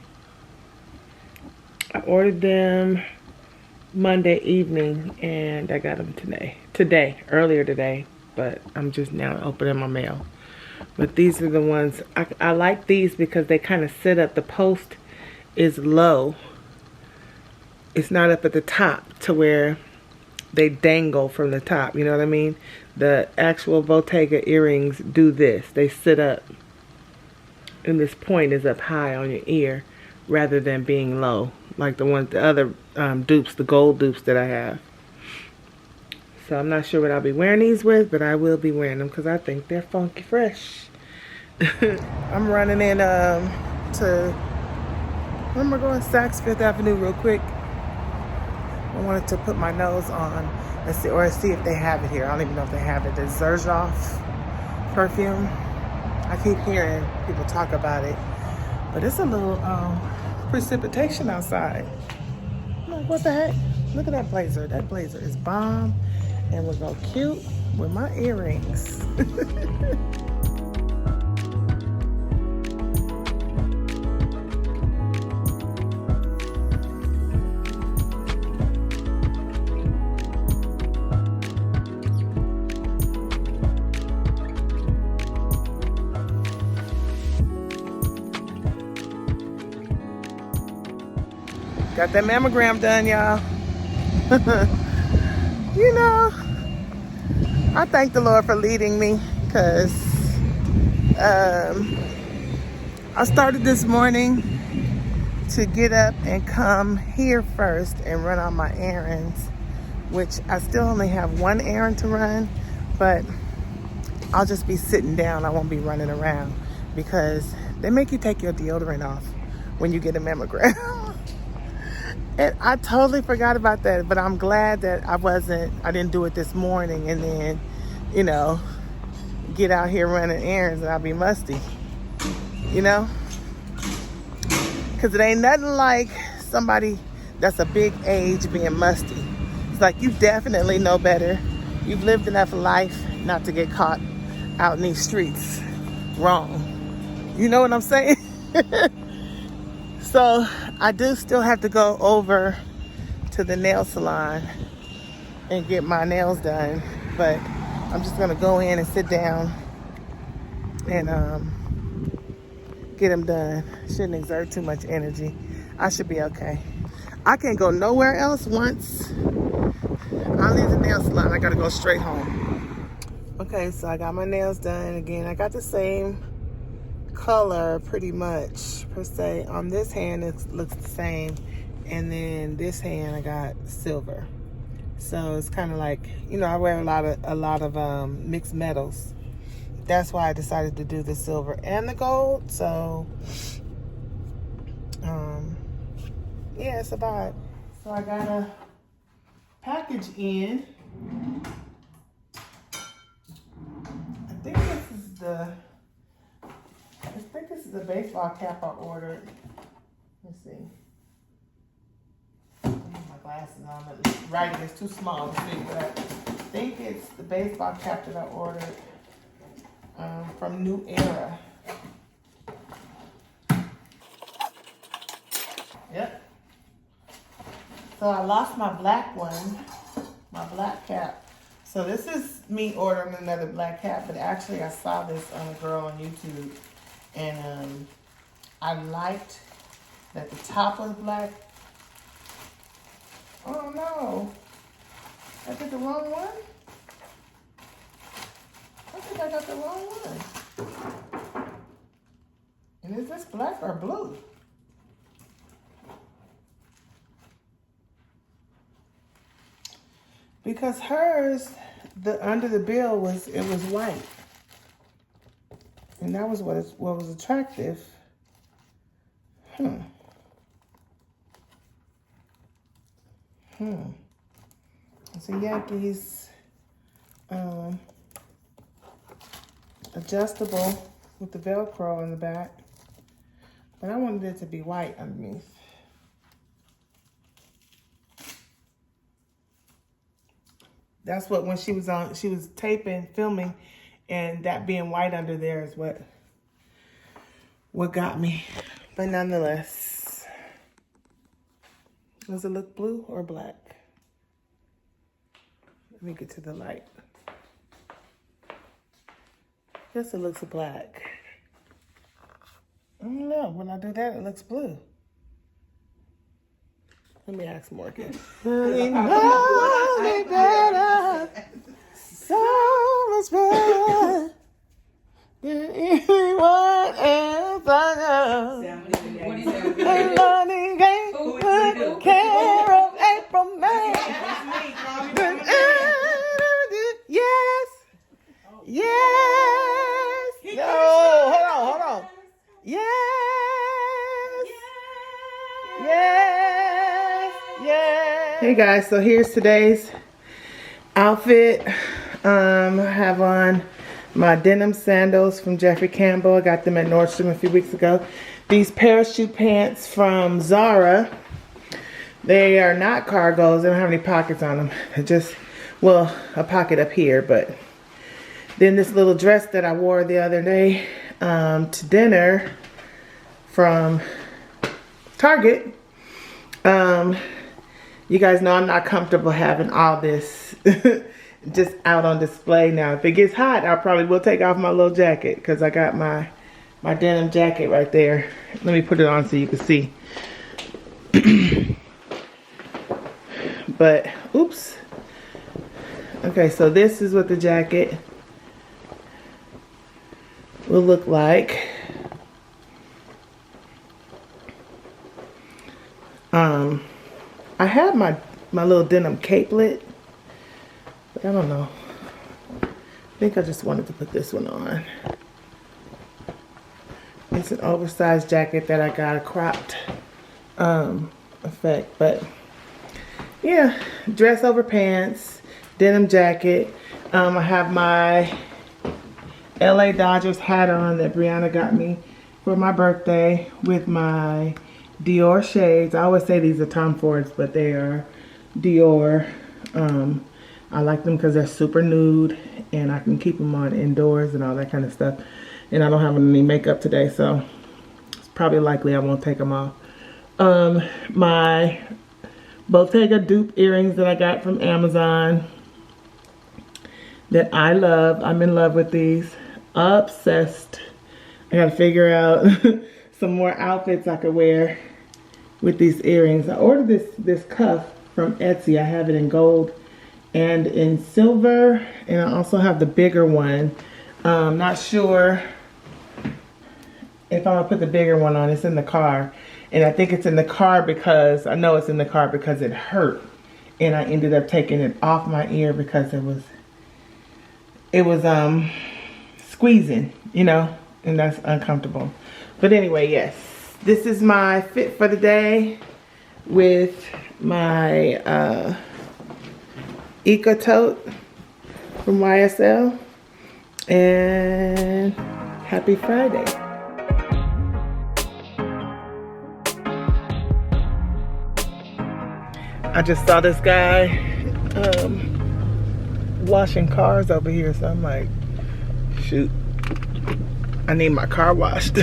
I ordered them Monday evening, and I got them earlier today, but I'm just now opening my mail. But these are the ones, I like these because they kind of sit up. The post is low. It's not up at the top to where they dangle from the top, you know what I mean? The actual Bottega earrings do this. They sit up, and this point is up high on your ear rather than being low, like the other dupes, the gold dupes that I have. So I'm not sure what I'll be wearing these with, but I will be wearing them because I think they're funky fresh. I'm running in to, where am I going? Saks Fifth Avenue real quick. I wanted to put my nose on, let's see if they have it here. I don't even know if they have it. The Zerjoff perfume. I keep hearing people talk about it, but it's a little precipitation outside. I'm like, what the heck? Look at that blazer. That blazer is bomb and would go cute with my earrings. Got that mammogram done, y'all. You know, I thank the Lord for leading me, because I started this morning to get up and come here first and run on my errands, which I still only have one errand to run, but I'll just be sitting down. I won't be running around, because they make you take your deodorant off when you get a mammogram. And I totally forgot about that, but I'm glad that I didn't do it this morning and then, you know, get out here running errands and I'll be musty, you know? Because it ain't nothing like somebody that's a big age being musty. It's like, you definitely know better. You've lived enough life not to get caught out in these streets wrong. You know what I'm saying? So I do still have to go over to the nail salon and get my nails done, but I'm just gonna go in and sit down and get them done. Shouldn't exert too much energy. I should be okay. I can't go nowhere else once I leave the nail salon. I gotta go straight home. Okay, so I got my nails done again. I got the same color pretty much per se. On this hand it looks the same, and then this hand I got silver. So it's kind of like, you know, I wear a lot of mixed metals. That's why I decided to do the silver and the gold. So yeah, it's a vibe. So I got a package in. I think this is the baseball cap I ordered. Let's see. I have my glasses on. The writing is too small to see, but I think it's the baseball cap that I ordered from New Era. Yep. So I lost my black one, my black cap. So this is me ordering another black cap, but actually I saw this on a girl on YouTube, and I liked that the top was black. Oh no, I did the wrong one? I think I got the wrong one. And is this black or blue? Because hers, under the bill was white, and that was what was attractive. It's a Yankees adjustable with the Velcro in the back, but I wanted it to be white underneath. That's what, when she was filming, and that being white under there is what got me. But nonetheless, does it look blue or black? Let me get to the light. Guess it looks black. I don't know. When I do that, it looks blue. Let me ask Morgan. You know me better, so much better than anyone else I know. And Lonnie ain't good care of April, May. Yes, yes. No, hold on. Yes, yes, yes. Hey guys, so here's today's outfit. I have on my denim sandals from Jeffrey Campbell. I got them at Nordstrom a few weeks ago. These parachute pants from Zara. They are not cargos. They don't have any pockets on them. They're just, well, a pocket up here. But then this little dress that I wore the other day to dinner from Target. You guys know I'm not comfortable having all this just out on display. Now, if it gets hot, I probably will take off my little jacket, because I got my denim jacket right there. Let me put it on so you can see. But, oops. Okay, so this is what the jacket will look like. I have my little denim capelet, but I don't know. I think I just wanted to put this one on. It's an oversized jacket that I got a cropped effect, but yeah, dress over pants, denim jacket. I have my LA Dodgers hat on that Brianna got me for my birthday with my Dior shades. I always say these are Tom Fords, but they are Dior. I like them because they're super nude and I can keep them on indoors and all that kind of stuff. And I don't have any makeup today, so it's probably likely I won't take them off. My Bottega dupe earrings that I got from Amazon that I love. I'm in love with these. Obsessed. I gotta figure out some more outfits I could wear with these earrings. I ordered this cuff from Etsy. I have it in gold and in silver, and I also have the bigger one. Not sure if I'm gonna put the bigger one on. It's in the car, and I think it's in the car because I know it's in the car because it hurt, and I ended up taking it off my ear because it was squeezing, you know, and that's uncomfortable. But anyway, yes, this is my fit for the day with my Eco tote from YSL, and happy Friday. I just saw this guy washing cars over here, so I'm like, shoot, I need my car washed.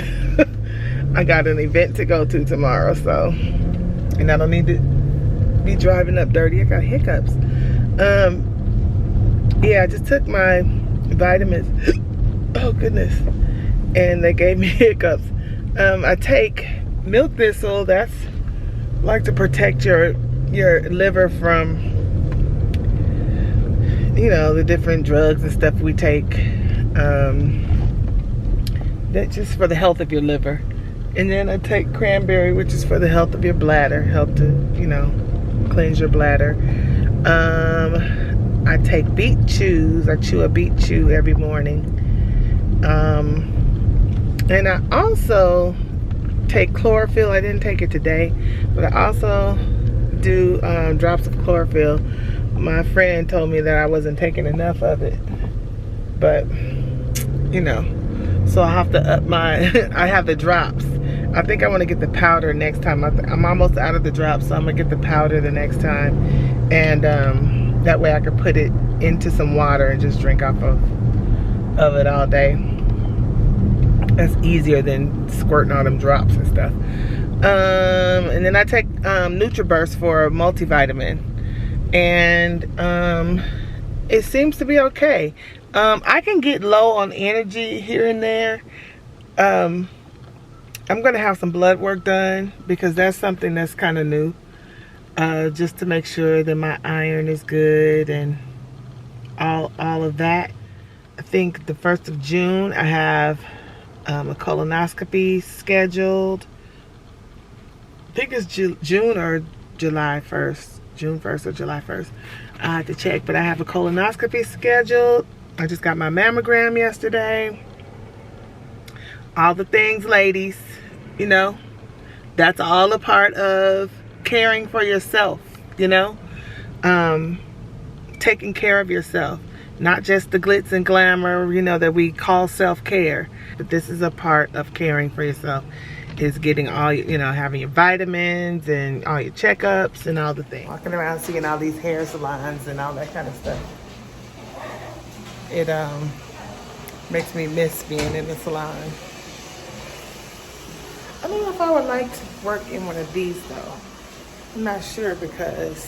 I got an event to go to tomorrow, so, and I don't need to be driving up dirty. I got hiccups. Yeah, I just took my vitamins. Oh goodness, and they gave me hiccups. I take milk thistle. That's like to protect your liver from, you know, the different drugs and stuff we take. That's just for the health of your liver. And then I take cranberry, which is for the health of your bladder, help to, you know, cleanse your bladder. I take beet chews. I chew a beet chew every morning. And I also take chlorophyll. I didn't take it today, but I also do drops of chlorophyll. My friend told me that I wasn't taking enough of it, but you know, so I have to up my I have the drops. I think I want to get the powder next time. I'm almost out of the drops, so I'm gonna get the powder the next time, and that way I can put it into some water and just drink off of it all day. That's easier than squirting all them drops and stuff. And then I take Nutra Burst for a multivitamin, and it seems to be okay. I can get low on energy here and there. I'm gonna have some blood work done because that's something that's kind of new, just to make sure that my iron is good and all of that. I think the 1st of June I have a colonoscopy scheduled. I think it's June or July 1st. June 1st or July 1st. I have to check, but I have a colonoscopy scheduled. I just got my mammogram yesterday. All the things, ladies, you know, that's all a part of caring for yourself, you know, taking care of yourself, not just the glitz and glamour, you know, that we call self-care, but this is a part of caring for yourself, is getting all, you know, having your vitamins and all your checkups and all the things. Walking around seeing all these hair salons and all that kind of stuff. It makes me miss being in the salon. I don't know if I would like to work in one of these though. I'm not sure because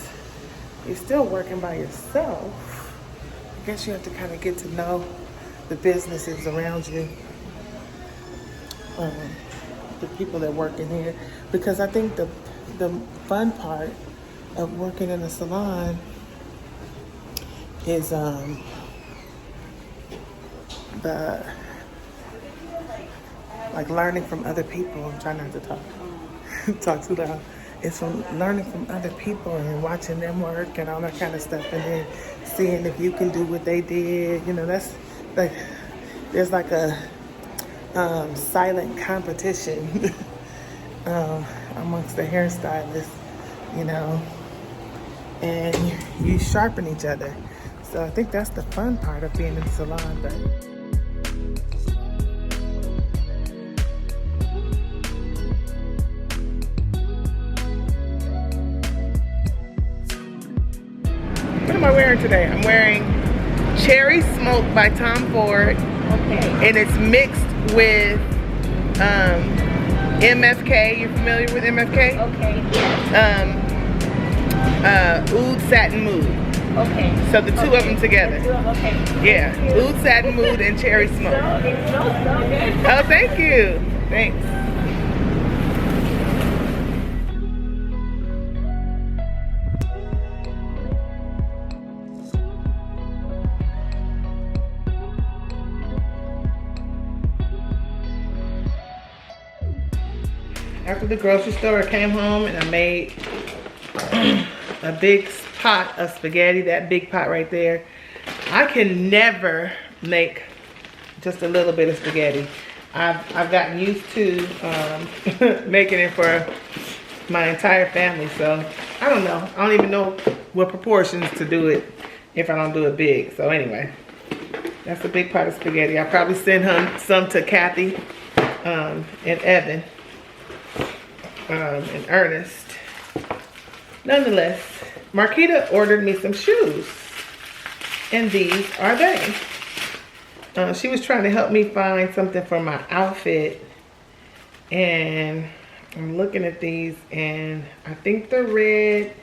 you're still working by yourself. I guess you have to kind of get to know the businesses around you. The people that work in here, because I think the fun part of working in a salon is the like learning from other people. I'm trying not to talk too loud. It's from learning from other people and watching them work and all that kind of stuff, and then seeing if you can do what they did. You know, that's like there's like a silent competition amongst the hairstylists, you know, and you sharpen each other. So I think that's the fun part of being in the salon. But what am I wearing today? I'm wearing Cherry Smoke by Tom Ford. Okay. And it's mixed with MFK. You familiar with MFK? Okay. Yes. Oud Satin Mood. Okay. So the two of them together. Okay. Yeah. Oud Satin Mood and Cherry Smoke. It smells so good. Oh, thank you. Thanks. After the grocery store, I came home and I made a big pot of spaghetti, that big pot right there. I can never make just a little bit of spaghetti. I've gotten used to making it for my entire family, so I don't know. I don't even know what proportions to do it if I don't do it big. So anyway, that's a big pot of spaghetti. I'll probably send some to Kathy and Evan. And Ernest. Nonetheless, Marquita ordered me some shoes, and these are they. She was trying to help me find something for my outfit, and I'm looking at these, and I think the red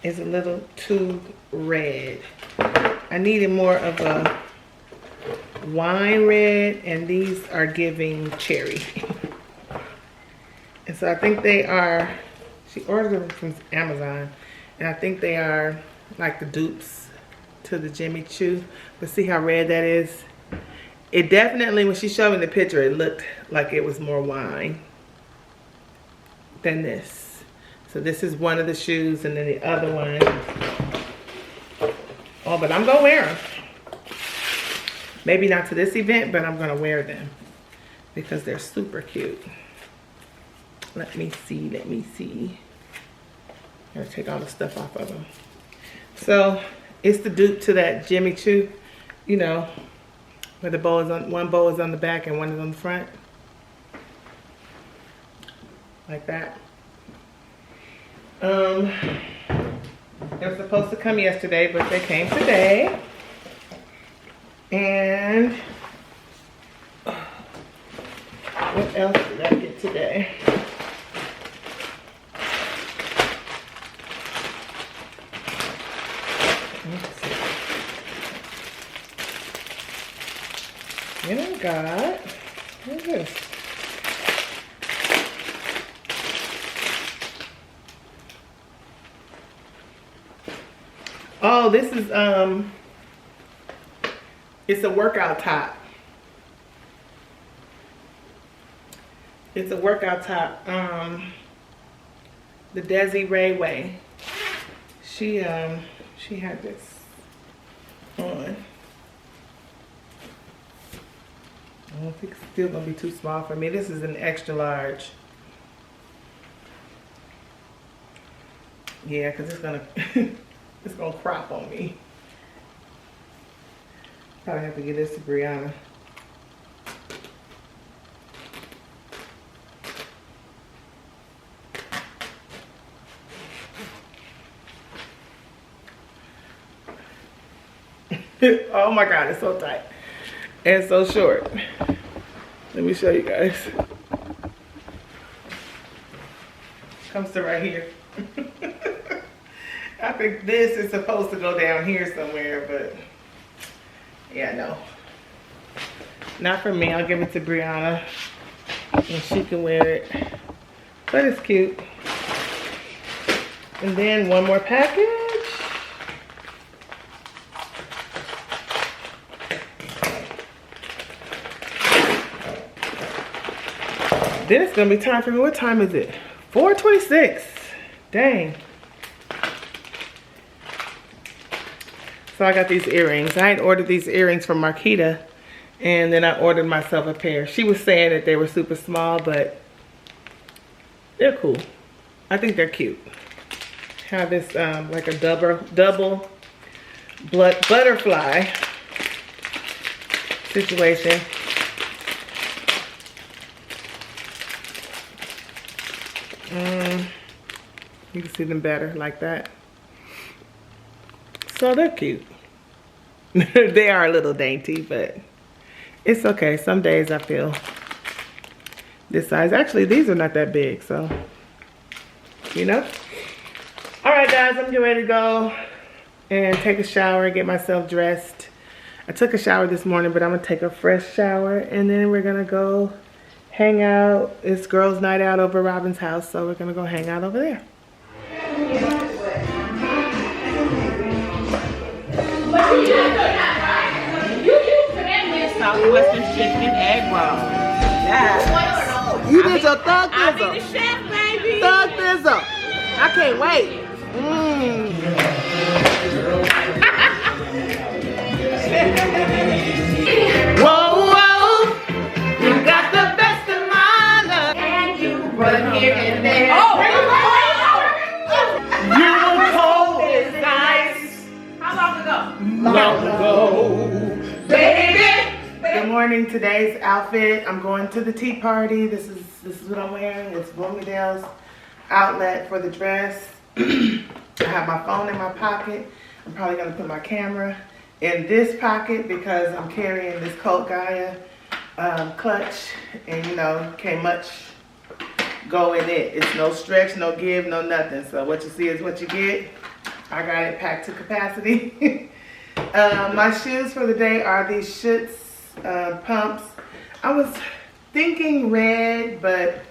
is a little too red. I needed more of a wine red, and these are giving cherry. And so I think they are, she ordered them from Amazon, and I think they are like the dupes to the Jimmy Choo. But see how red that is? It definitely, when she showed me the picture, it looked like it was more wine than this. So this is one of the shoes, and then the other one. Oh, but I'm gonna wear them. Maybe not to this event, but I'm gonna wear them because they're super cute. Let me see. I'm gonna take all the stuff off of them. So it's the dupe to that Jimmy Choo, you know, where the bow is on, one bow is on the back and one is on the front. Like that. They were supposed to come yesterday, but they came today. And what else did I get today? Then I got, what is this? Oh, this is, it's a workout top. It's a workout top. The Desi Rayway. She had this on. I don't think it's still gonna be too small for me. This is an extra large. Yeah, cause it's gonna it's gonna crop on me. Probably have to give this to Brianna. Oh my God, it's so tight and so short. Let me show you guys. Comes to right here. I think this is supposed to go down here somewhere, but yeah, no. Not for me. I'll give it to Brianna and she can wear it. But it's cute. And then one more package. Then it's gonna be time for me. What time is it? 4:26. Dang. So I got these earrings. I had ordered these earrings from Marquita, and then I ordered myself a pair. She was saying that they were super small, but they're cool. I think they're cute. Have this like a double butterfly situation. You can see them better like that. So they're cute. They are a little dainty, but it's okay. Some days I feel this size. Actually, these are not that big, so, you know. All right, guys, I'm getting ready to go and take a shower and get myself dressed. I took a shower this morning, but I'm gonna take a fresh shower, and then we're gonna go hang out. It's girls' night out over Robin's house, so we're gonna go hang out over there. Southwestern chicken egg roll. Yes. You did your thug I'll be thizzle. the chef, baby. Thug thizzle. I can't wait. Whoa, whoa. You got the best of my love. And you run here and there. You were cold as ice. How long ago? Long ago, baby. Good morning. Today's outfit. I'm going to the tea party. This is what I'm wearing. It's Bloomingdales outlet for the dress. I have my phone in my pocket. I'm probably gonna put my camera in this pocket because I'm carrying this Colt Gaia clutch, and you know, can't much go in it. It's no stretch, no give, no nothing. So what you see is what you get. I got it packed to capacity. My shoes for the day are these Schutz pumps. I was thinking red, but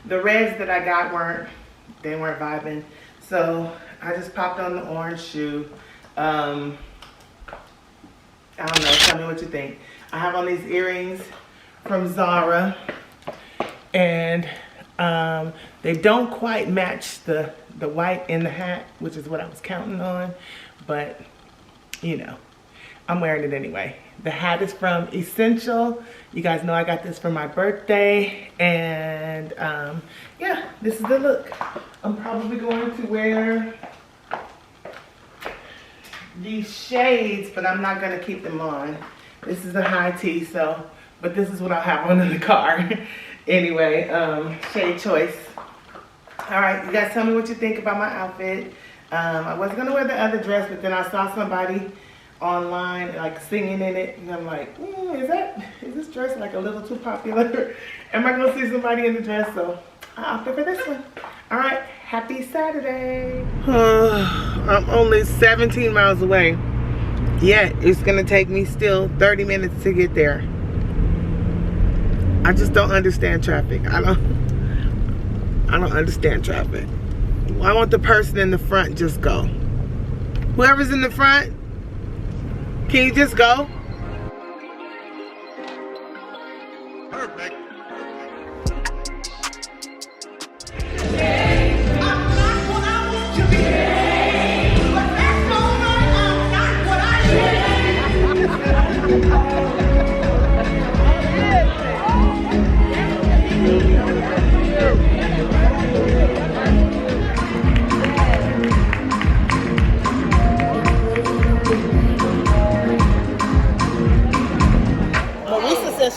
the reds that I got weren't vibing. So I just popped on the orange shoe. I don't know, tell me what you think. I have on these earrings from Zara, and they don't quite match the white in the hat, which is what I was counting on, but you know, I'm wearing it anyway. The hat is from Esenshe. You guys know I got this for my birthday, and yeah, this is the look. I'm probably going to wear these shades, but I'm not gonna keep them on. This is a high tee, so, but this is what I'll have on in the car. Anyway, shade choice. All right, you guys tell me what you think about my outfit. I was gonna wear the other dress, but then I saw somebody online like singing in it, and I'm like, is this dress like a little too popular? Am I gonna see somebody in the dress? So I opted for this one. All right, happy Saturday. I'm only 17 miles away, yet it's gonna take me still 30 minutes to get there. I just don't understand traffic. I don't understand traffic. Why won't the person in the front just go? Whoever's in the front, can you just go? Perfect.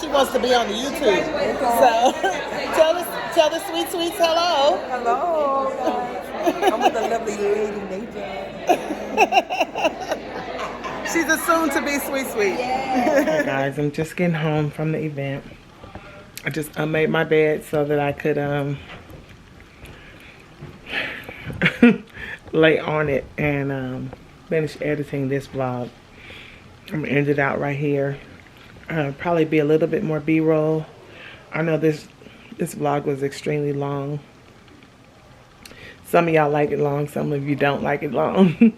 She wants to be on the YouTube. So tell the sweet sweets hello. Hello, guys. I'm with a lovely lady named She's a soon to be sweet sweet. Hey guys, I'm just getting home from the event. I just made my bed so that I could lay on it and finish editing this vlog. I'm gonna end it out right here. Probably be a little bit more B-roll. I know this vlog was extremely long, Some of y'all like it long, some of you don't like it long.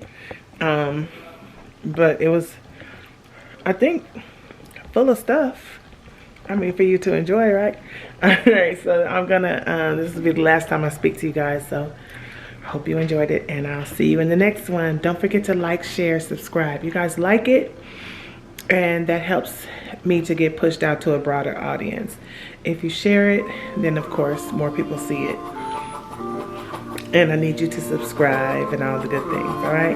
But it was, I think, full of stuff. I mean, for you to enjoy, right? Alright, so I'm gonna, this will be the last time I speak to you guys, so hope you enjoyed it, and I'll see you in the next one. Don't forget to like, share, subscribe. You guys like it, and that helps me to get pushed out to a broader audience. If you share it, then of course more people see it. And I need you to subscribe and all the good things, all right?